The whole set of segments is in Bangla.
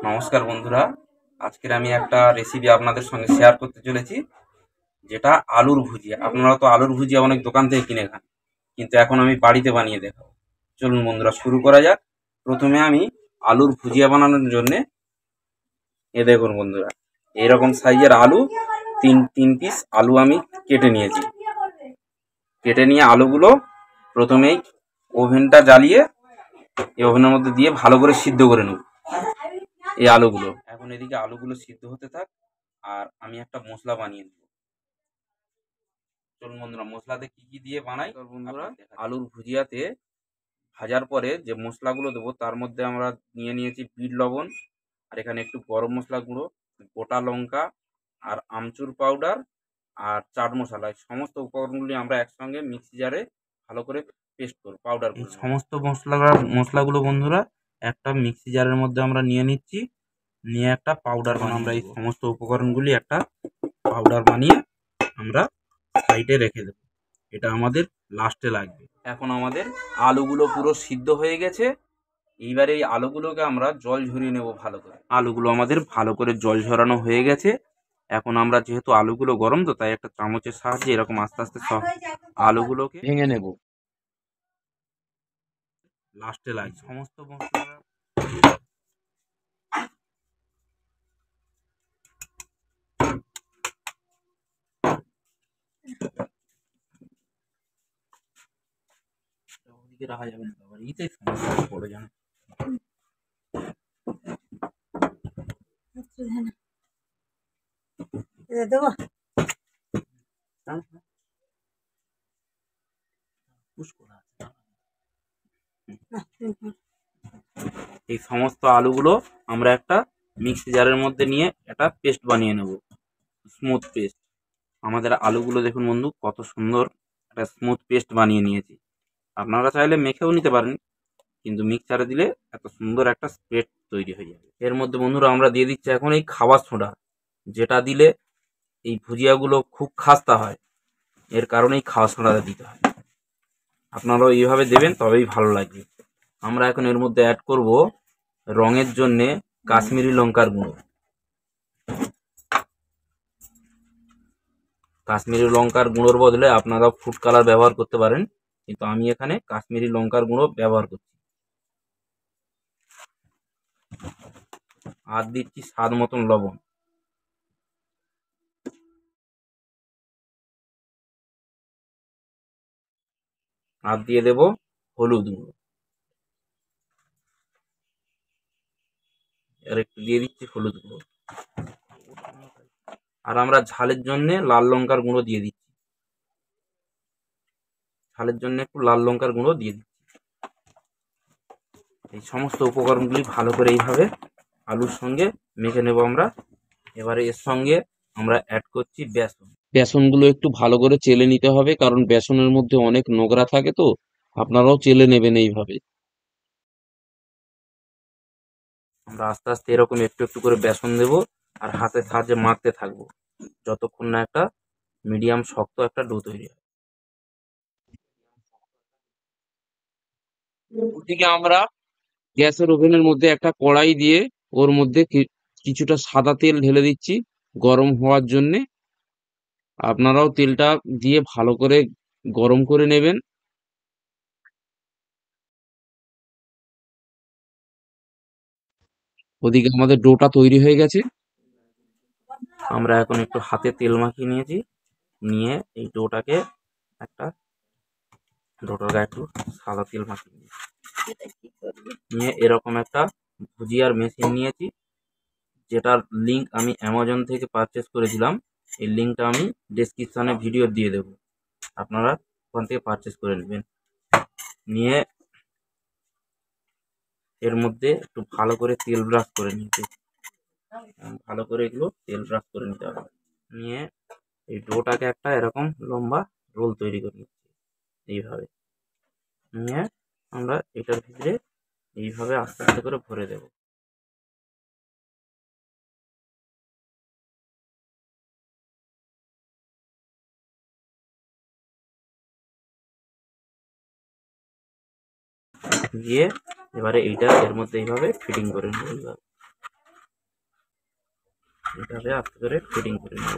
নমস্কার বন্ধুরা, আজকের আমি একটা রেসিপি আপনাদের সঙ্গে শেয়ার করতে চলেছি, যেটা আলুর ভুজিয়া। আপনারা তো আলুর ভুজিয়া অনেক দোকান থেকে কিনে খান, কিন্তু এখন আমি বাড়িতে বানিয়ে দেখাবো। চলুন বন্ধুরা, শুরু করা যাক। প্রথমে আমি আলুর ভুজিয়া বানানোর জন্যে দেখুন বন্ধুরা, এইরকম সাইজের আলু তিন তিন পিস আলু আমি কেটে নিয়েছি। কেটে নিয়ে আলুগুলো প্রথমেই ওভেনটা জ্বালিয়ে এই ওভেনের মধ্যে দিয়ে ভালো করে সিদ্ধ করে নেব এই আলুগুলো। এখন এদিকে আলুগুলো সিদ্ধ হতে থাক, আর আমি একটা মশলা বানিয়ে নেব। চলুন বন্ধুরা, মশলাতে কি কি দিয়ে বানাই বন্ধুরা। আলুর ভুজিয়াতে ভাজার পরে যে মশলাগুলো দেবো, তার মধ্যে আমরা নিয়েছি বিট লবণ, আর এখানে একটু গরম মশলা গুঁড়ো, গোটা লঙ্কা, আর আমচুর পাউডার, আর চাট মশলা। এই সমস্ত উপকরণগুলি আমরা একসঙ্গে মিক্সি জারে ভালো করে পেস্ট করব, পাউডার। এই সমস্ত মশলাগুলো বন্ধুরা একটা মিক্সি জারের মধ্যে আমরা নিয়ে নিচ্ছি, নিয়ে একটা পাউডার বানাবো। আমরা এই সমস্ত উপকরণগুলি একটা পাউডার বানিয়ে আমরা সাইডে রেখে দেব। এটা আমাদের লাস্টে লাগবে। এখন আমাদের আলুগুলো পুরো সিদ্ধ হয়ে গেছে। এইবারে এই আলুগুলোকে আমরা জল ঝরিয়ে নেব ভালো করে। আলুগুলো আমাদের ভালো করে জল ঝরানো হয়ে গেছে। এখন আমরা যেহেতু আলুগুলো গরম, তো তাই একটা চামচের সাহায্যে এরকম আস্তে আস্তে সব আলুগুলোকে ভেঙে নেব। লাস্টে লাগবে সমস্ত মশলা। ওদিকে রাখা যাবে না, আবার ইতে সমস্যা পড়ে যাবে। দেবো এই সমস্ত আলুগুলো আমরা একটা মিক্সি জারের মধ্যে নিয়ে একটা পেস্ট বানিয়ে নেব, স্মুথ পেস্ট। আমাদের আলুগুলো দেখুন বন্ধু, কত সুন্দর একটা স্মুথ পেস্ট বানিয়ে নিয়েছি। আপনারা চাইলে মেখেও নিতে পারেন, কিন্তু মিক্সারে দিলে এত সুন্দর একটা পেস্ট তৈরি হয়ে যাবে। এর মধ্যে বন্ধুরা আমরা দিয়ে দিচ্ছি এখন এই খাবার সোডা, যেটা দিলে এই ভুজিয়াগুলো খুব খাস্তা হয়। এর কারণেই খাবার সোডাটা দিতে হয়। আপনারাও এইভাবে দেবেন, তবেই ভালো লাগবে। আমরা এখন এর মধ্যে অ্যাড করব রঙের জন্যে কাশ্মীরি লঙ্কার গুঁড়ো। কাশ্মীরি লঙ্কার গুঁড়োর বদলে আপনারা ফুড কালার ব্যবহার করতে পারেন, কিন্তু আমি এখানে কাশ্মীরি লঙ্কার গুঁড়ো ব্যবহার করছি। আর দিচ্ছি স্বাদ মতন লবণ। আর দিয়ে দেব হলুদ গুঁড়ো, আর একটু দিয়ে দিচ্ছি হলুদ গুঁড়ো। আর আমরা ঝালের জন্য লাল লঙ্কার গুঁড়ো দিয়ে দিচ্ছি। ঝালের জন্য একটু লাল লঙ্কার গুঁড়ো দিয়ে দিচ্ছি। এই সমস্ত উপকরণগুলি ভালো করে এইভাবে আলুর সঙ্গে মেখে নেব আমরা। এবারে এর সঙ্গে আমরা অ্যাড করছি বেসন। বেসনগুলো একটু ভালো করে চেলে নিতে হবে, কারণ বেসনের মধ্যে অনেক নোংরা থাকে, তো আপনারাও চেলে নেবেন এইভাবে। আমরা আস্তে আস্তে এরকম একটু একটু করে বেসন দেব, আর হাতের সাহায্যে মাখতে থাকবো, যতক্ষণ না একটা মিডিয়াম শক্ত একটা ডো তৈরি হয়। ওদিকে আমরা গ্যাসের ওভেনের মধ্যে একটা কড়াই দিয়ে ওর মধ্যে কিছুটা সাদা তেল ঢেলে দিচ্ছি গরম হওয়ার জন্যে। আপনারাও তেলটা দিয়ে ভালো করে গরম করে নেবেন। ওদিকে আমাদের ডোটা তৈরি হয়ে গেছে। আমরা এখন একটু হাতে তেল মাখিয়ে নিয়েছি, নিয়ে এই ডোটাকে একটা ডোটার গায়ে একটু সাদা তেল মাখিয়ে নিয়ে এরকম একটা ভুজিয়ার মেশিন নিয়েছি, যেটার লিঙ্ক আমি অ্যামাজন থেকে পারচেস করেছিলাম। এই লিঙ্কটা আমি ডেসক্রিপশনে ভিডিও দিয়ে দেবো, আপনারা ওখান থেকে পারচেস করে নেবেন। নিয়ে এর মধ্যে একটু ভালো করে তেল ব্রাশ করে নিতে, ভালো করে এগুলো তেল ব্রাশ করে নিতে হবে। নিয়ে এই ডোটাকে একটা এরকম লম্বা রোল তৈরি করে নিচ্ছি এইভাবে। নিয়ে আমরা এটার ভিতরে এইভাবে আস্তে আস্তে করে ভরে দেব। দিয়ে এবারে এইটা এর মধ্যে এইভাবে ফিটিং করে নেব এইভাবে। এভাবে আস্তে করে ফিটিং করে নেব।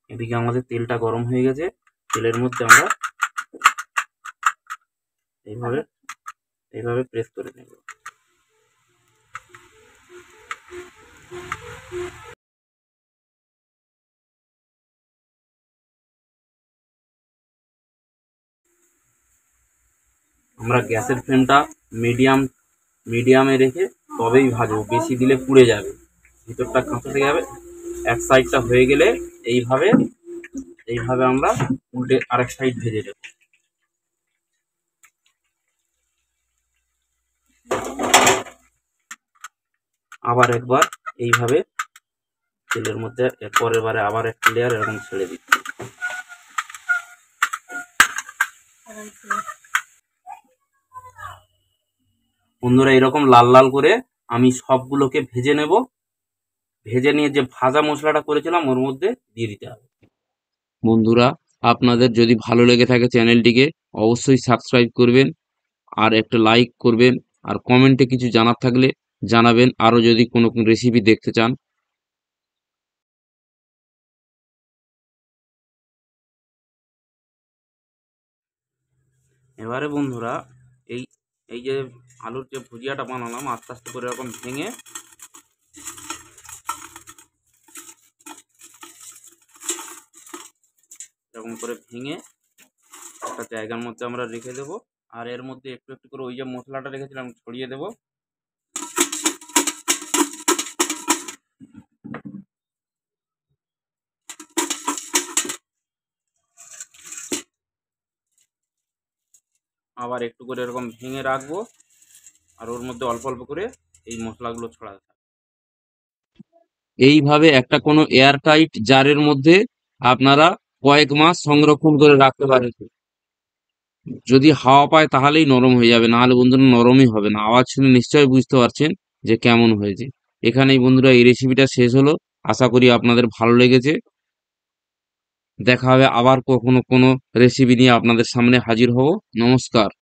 এদিকে আমাদের তেলটা গরম হয়ে গেছে, তেলের মধ্যে আমরা এইভাবে এইভাবে প্রেস করে নেব। আমরা গ্যাসের ফ্লেমটা মিডিয়ামে রেখে তবেই ভাজবো, বেশি দিলে পুড়ে যাবে, ভিতরটা কাঁচা থেকে যাবে। এক সাইডটা হয়ে গেলে এইভাবে এইভাবে আমরা উল্টে আরেক সাইড ভেজে নেব। আবার একবার এইভাবে তেলের মধ্যে পরের বারে আবার একটা লেয়ার এরকম ছেড়ে দিচ্ছি। বন্ধুরা, এরকম লাল লাল করে আমি সবগুলোকে ভেজে নেব। ভেজে নিয়ে যে ভাজা মশলাটা করেছিলাম ওর মধ্যে দিয়ে দিতে হবে। বন্ধুরা, আপনাদের যদি ভালো লেগে থাকে চ্যানেলটিকে অবশ্যই সাবস্ক্রাইব করবেন, আর একটা লাইক করবেন, আর কমেন্টে কিছু জানার থাকলে জানাবেন, আরও যদি কোনো রেসিপি দেখতে চান। এবারে বন্ধুরা, এই এই যে আলুর যে ভুজিয়াটা বানালাম আস্তে আস্তে করে এরকম ভেঙে এরকম করে ভেঙে একটা জায়গার মধ্যে আমরা রেখে দেবো। আর এর মধ্যে একটু একটু করে ওই যে মশলাটা রেখেছিলাম ছড়িয়ে দেবো। আবার একটু করে এরকম ভেঙে রাখবো, আর ওর মধ্যে অল্প অল্প করে এই মশলাগুলো ছড়াতে থাকবে। এইভাবে একটা কোনো এয়ারটাইট জারের মধ্যে আপনারা কয়েক মাস সংরক্ষণ করে রাখতে পারেন। যদি হাওয়া পায় তাহলেই নরম হয়ে যাবে, নাহলে বন্ধুরা নরমই হবে না। আওয়াজ শুনে নিশ্চয়ই বুঝতে পারছেন যে কেমন হয়েছে। এখানেই বন্ধুরা এই রেসিপিটা শেষ হলো। আশা করি আপনাদের ভালো লেগেছে। দেখা হবে আবার কখনো কোনো রেসিপি নিয়ে আপনাদের সামনে হাজির হব। নমস্কার।